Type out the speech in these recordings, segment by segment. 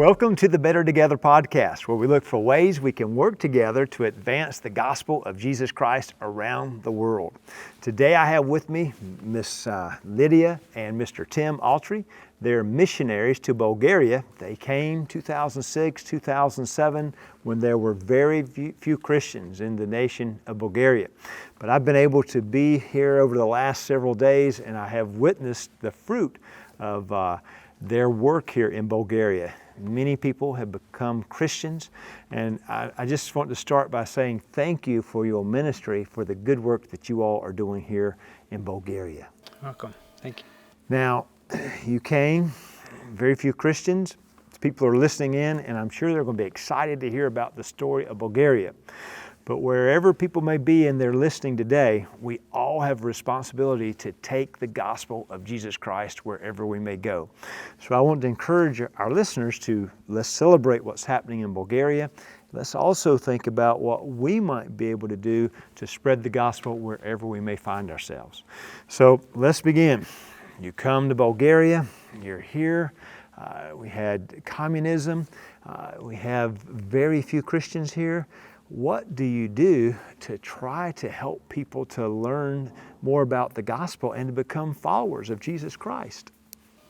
Welcome to the Better Together podcast, where we look for ways we can work together to advance the gospel of Jesus Christ around the world. Today I have with me Miss Lydia and Mr. Tim Awtrey. They're missionaries to Bulgaria. They came 2006, 2007, when there were very few Christians in the nation of Bulgaria. But I've been able to be here over the last several days, and I have witnessed the fruit of their work here in Bulgaria. Many people have become Christians, and I just want to start by saying thank you for your ministry, for the good work that you all are doing here in Bulgaria. Welcome. Thank you. Now, you came, very few Christians. People are listening in, and I'm sure they're going to be excited to hear about the story of Bulgaria. But wherever people may be and they're listening today, we all have a responsibility to take the gospel of Jesus Christ wherever we may go. So I want to encourage our listeners to let's celebrate what's happening in Bulgaria. Let's also think about what we might be able to do to spread the gospel wherever we may find ourselves. So let's begin. You come to Bulgaria, you're here. We had communism. We have very few Christians here. What do you do to try to help people to learn more about the gospel and to become followers of Jesus Christ?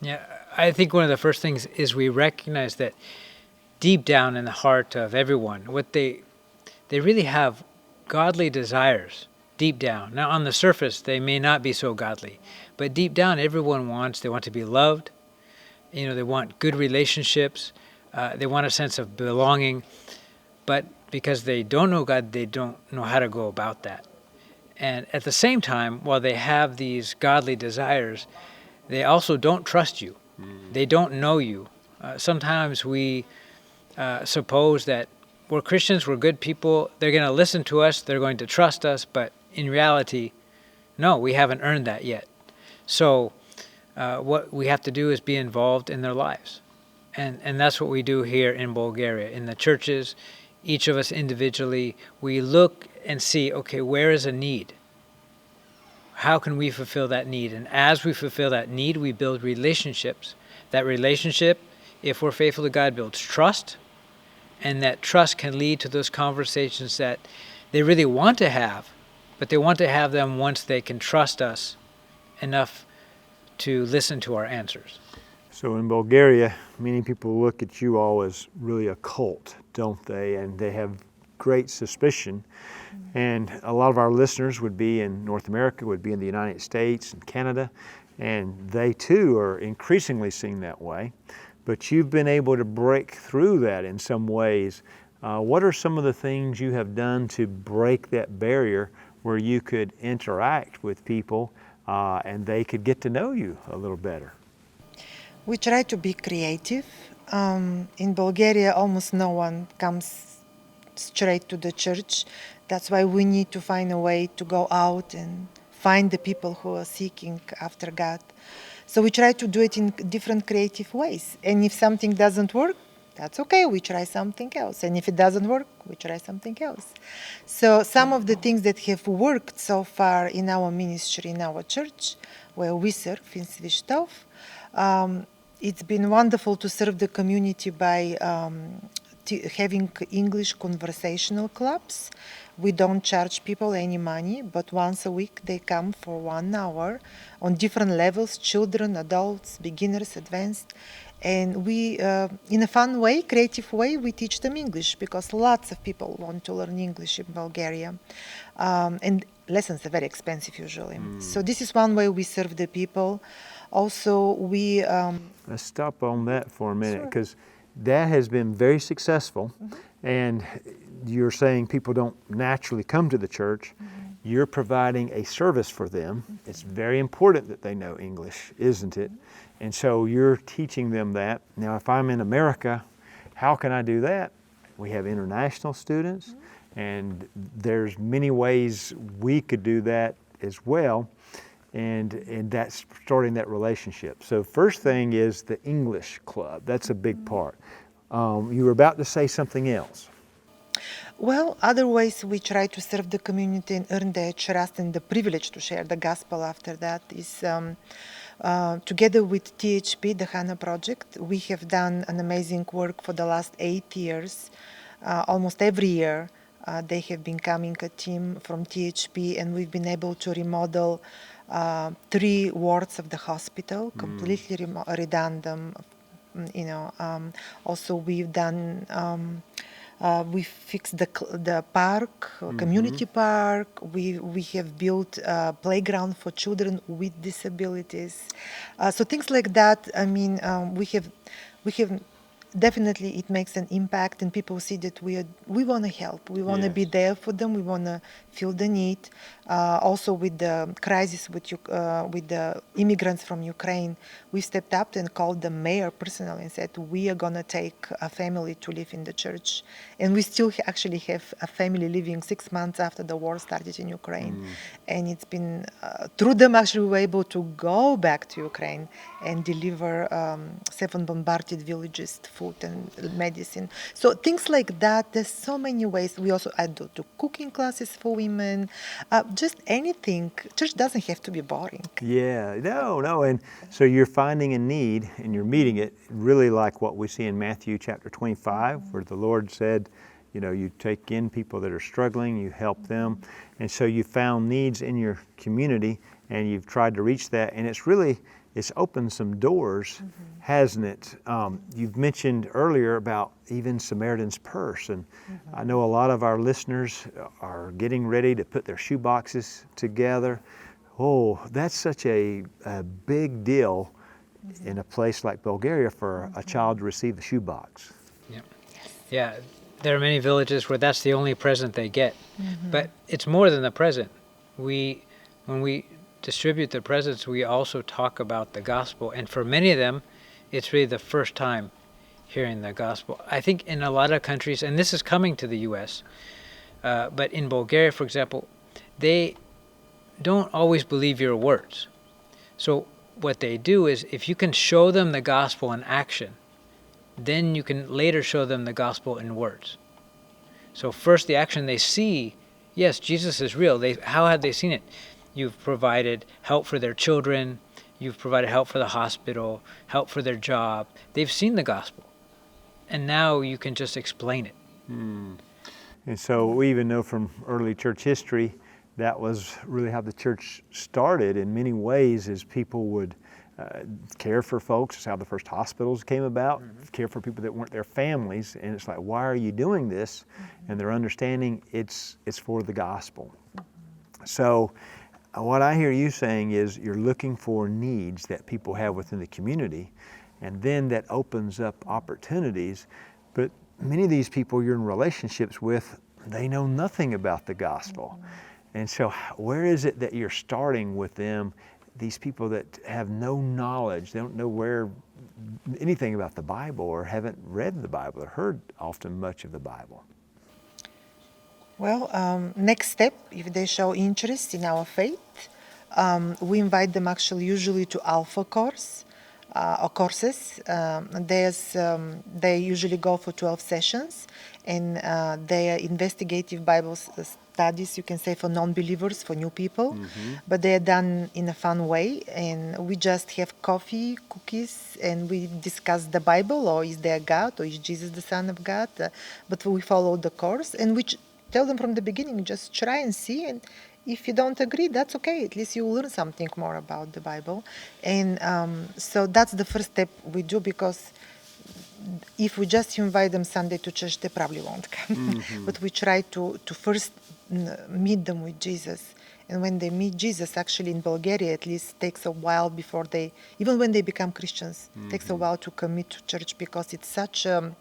Yeah, I think one of the first things is we recognize that deep down in the heart of everyone, they really have godly desires deep down. Now, on the surface, they may not be so godly, but deep down, everyone they want to be loved. They want good relationships. They want a sense of belonging, but because they don't know God, they don't know how to go about that. And at the same time, while they have these godly desires, they also don't trust you. They don't know you. Sometimes we suppose that we're Christians, we're good people, they're going to listen to us, they're going to trust us, but in reality, no, we haven't earned that yet. So what we have to do is be involved in their lives. And that's what we do here in Bulgaria, in the churches. Each of us individually, we look and see, okay, where is a need? How can we fulfill that need? And as we fulfill that need, we build relationships. That relationship, if we're faithful to God, builds trust. And that trust can lead to those conversations that they really want to have, but they want to have them once they can trust us enough to listen to our answers. So in Bulgaria, many people look at you all as really a cult, don't they? And they have great suspicion. And a lot of our listeners would be in North America, would be in the United States and Canada, and they too are increasingly seen that way. But you've been able to break through that in some ways. What are some of the things you have done to break that barrier where you could interact with people and they could get to know you a little better? We try to be creative. In Bulgaria, almost no one comes straight to the church. That's why we need to find a way to go out and find the people who are seeking after God. So we try to do it in different creative ways. And if something doesn't work, that's okay, we try something else. And if it doesn't work, we try something else. So some of the things that have worked so far in our ministry, in our church, where we serve in Svištov, it's been wonderful to serve the community by having English conversational clubs. We don't charge people any money, but once a week they come for 1 hour on different levels, children, adults, beginners, advanced. And we, in a fun way, creative way, we teach them English because lots of people want to learn English in Bulgaria. And lessons are very expensive usually. So this is one way we serve the people. Also, we... Let's stop on that for a minute, because that has been very successful. And you're saying people don't naturally come to the church. You're providing a service for them. It's very important that they know English, isn't it? And so you're teaching them that. Now, if I'm in America, how can I do that? We have international students, and there's many ways we could do that as well. And that's starting that relationship. So first thing is the English club. That's a big part. You were about to say something else. Well, other ways we try to serve the community and earn their trust and the privilege to share the gospel after that is Together with THP, the HANA project, we have done an amazing work for the last 8 years. Almost every year, they have been coming a team from THP, and we've been able to remodel 3 wards of the hospital, completely redone them. Also we've done. We fixed the park, community park. We have built a playground for children with disabilities. So things like that. I mean, we have definitely it makes an impact, and people see that we want to help. We want to be there for them. We want to feel the need. Also with the crisis with the immigrants from Ukraine, we stepped up and called the mayor personally and said we are going to take a family to live in the church, and we still actually have a family living 6 months after the war started in Ukraine, and it's been through them actually we were able to go back to Ukraine and deliver 7 bombarded villages food and medicine. So things like that. There's so many ways. We also add to cooking classes for women. Just anything. Church doesn't have to be boring. Yeah, no. And so you're finding a need and you're meeting it, really like what we see in Matthew chapter 25, where the Lord said, you take in people that are struggling, you help them. And so you found needs in your community and you've tried to reach that. And it's opened some doors, hasn't it? You've mentioned earlier about even Samaritan's Purse, and I know a lot of our listeners are getting ready to put their shoe boxes together. Oh, that's such a big deal in a place like Bulgaria for a child to receive the shoebox. Yeah, there are many villages where that's the only present they get, but it's more than the present. When we distribute the presents, we also talk about the gospel, and for many of them it's really the first time hearing the gospel. I think in a lot of countries, and this is coming to the US, but in Bulgaria, for example, they don't always believe your words. So what they do is, if you can show them the gospel in action, then you can later show them the gospel in words. So first the action, they see, yes, Jesus is real. How have they seen it? You've provided help for their children. You've provided help for the hospital, help for their job. They've seen the gospel. And now you can just explain it. And so we even know from early church history, that was really how the church started in many ways, as people would care for folks. It's how the first hospitals came about, care for people that weren't their families. And it's like, why are you doing this? And they're understanding it's for the gospel. So what I hear you saying is you're looking for needs that people have within the community, and then that opens up opportunities. But many of these people you're in relationships with, they know nothing about the gospel. And so where is it that you're starting with them, these people that have no knowledge, they don't know anything about the Bible, or haven't read the Bible or heard often much of the Bible? Well, next step, if they show interest in our faith, we invite them actually usually to Alpha course or courses. They usually go for 12 sessions, and they are investigative Bible studies, you can say, for non-believers, for new people, but they are done in a fun way, and we just have coffee, cookies, and we discuss the Bible, or is there God, or is Jesus the Son of God, but we follow the course, and we tell them from the beginning, just try and see, and if you don't agree, that's okay. At least you learn something more about the Bible. And so that's the first step we do, because if we just invite them Sunday to church, they probably won't come. But we try to first meet them with Jesus. And when they meet Jesus, actually in Bulgaria at least, takes a while before even when they become Christians, takes a while to commit to church, because it's such a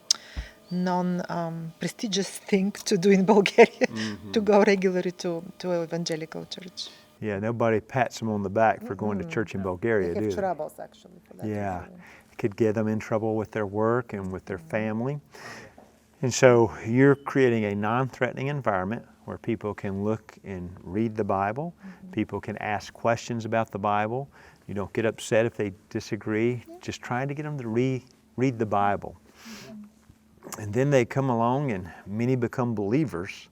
non-prestigious thing to do in Bulgaria, to go regularly to evangelical church. Yeah, nobody pats them on the back for going to church in Bulgaria, They do have they? troubles actually for that. Yeah, it could get them in trouble with their work and with their family. And so you're creating a non-threatening environment where people can look and read the Bible. People can ask questions about the Bible. You don't get upset if they disagree. Just trying to get them to read the Bible. And then they come along and many become believers.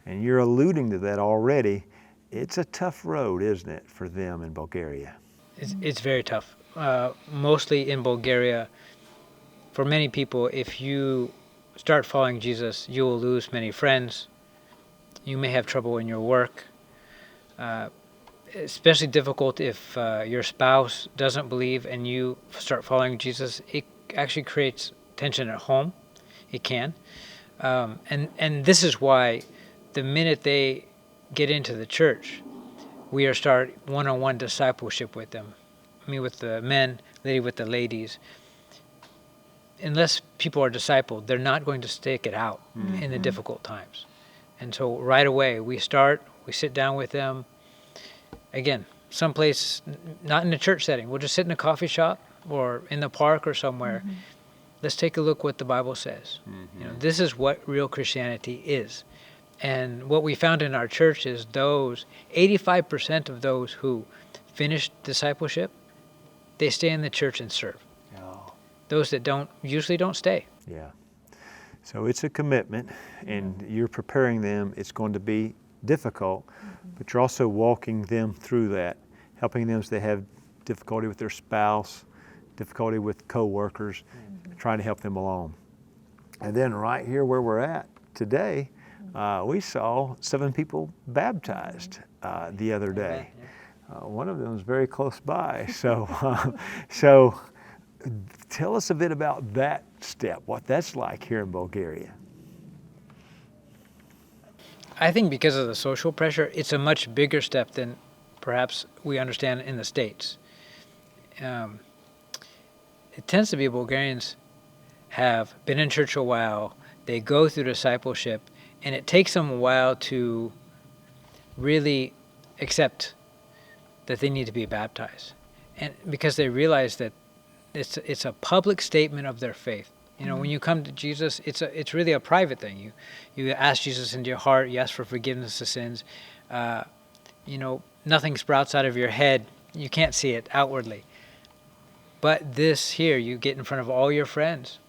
And you're alluding to that already. It's a tough road, isn't it, for them in Bulgaria? It's very tough. Mostly in Bulgaria, for many people, if you start following Jesus, you will lose many friends. You may have trouble in your work. Especially difficult if your spouse doesn't believe and you start following Jesus. It actually creates tension at home. It can. And this is why the minute they get into the church, we are start one-on-one discipleship with them. Me with the men, Lydia with the ladies. Unless people are discipled, they're not going to stick it out in the difficult times. And so right away, we sit down with them. Again, someplace, not in a church setting. We'll just sit in a coffee shop or in the park or somewhere. Let's take a look what the Bible says. You know, this is what real Christianity is. And what we found in our church is 85% of those who finish discipleship, they stay in the church and serve. Oh. Those that usually don't stay. Yeah. So it's a commitment, and you're preparing them. It's going to be difficult, but you're also walking them through that, helping them as they have difficulty with their spouse, difficulty with coworkers, trying to help them along. And then right here where we're at today, we saw 7 people baptized the other day. One of them was very close by. So tell us a bit about that step, what that's like here in Bulgaria. I think because of the social pressure, it's a much bigger step than perhaps we understand in the States. It tends to be Bulgarians have been in church a while, they go through discipleship, and it takes them a while to really accept that they need to be baptized. And because they realize that it's a public statement of their faith. You know, when you come to Jesus, it's really a private thing. You ask Jesus into your heart, you ask for forgiveness of sins. You know, nothing sprouts out of your head. You can't see it outwardly. But this here, you get in front of all your friends,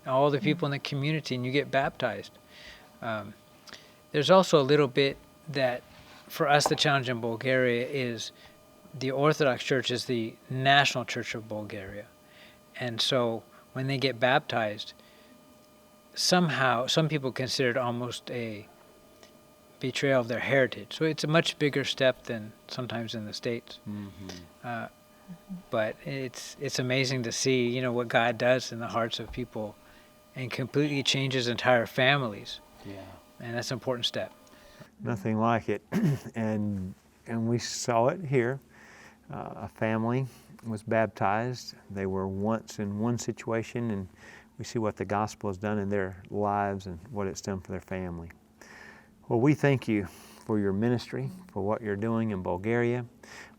all the people in the community, and you get baptized. There's also a little bit that, for us, the challenge in Bulgaria is the Orthodox Church is the national church of Bulgaria. And so when they get baptized, somehow, some people consider it almost a betrayal of their heritage. So it's a much bigger step than sometimes in the States. But it's amazing to see, you know, what God does in the hearts of people and completely changes entire families. Yeah. And that's an important step. Nothing like it. And we saw it here. A family was baptized. They were once in one situation, and we see what the gospel has done in their lives and what it's done for their family. Well, we thank you for your ministry, for what you're doing in Bulgaria.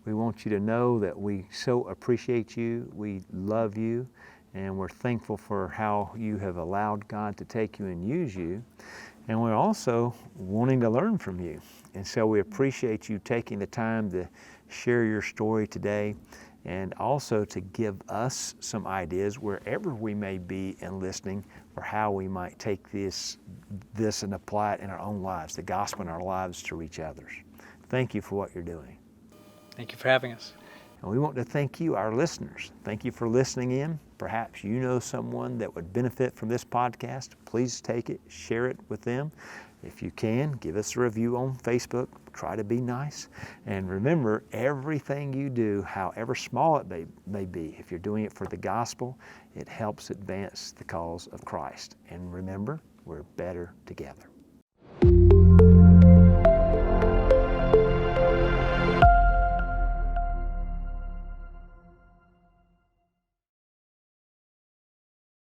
We want you to know that we so appreciate you, we love you, and we're thankful for how you have allowed God to take you and use you. And we're also wanting to learn from you. And so we appreciate you taking the time to share your story today, and also to give us some ideas wherever we may be in listening for how we might take this and apply it in our own lives, the gospel in our lives, to reach others. Thank you for what you're doing. Thank you for having us. And we want to thank you, our listeners. Thank you for listening in. Perhaps you know someone that would benefit from this podcast. Please take it, share it with them. If you can, give us a review on Facebook. Try to be nice. And remember, everything you do, however small it may be, if you're doing it for the gospel, it helps advance the cause of Christ. And remember, we're better together.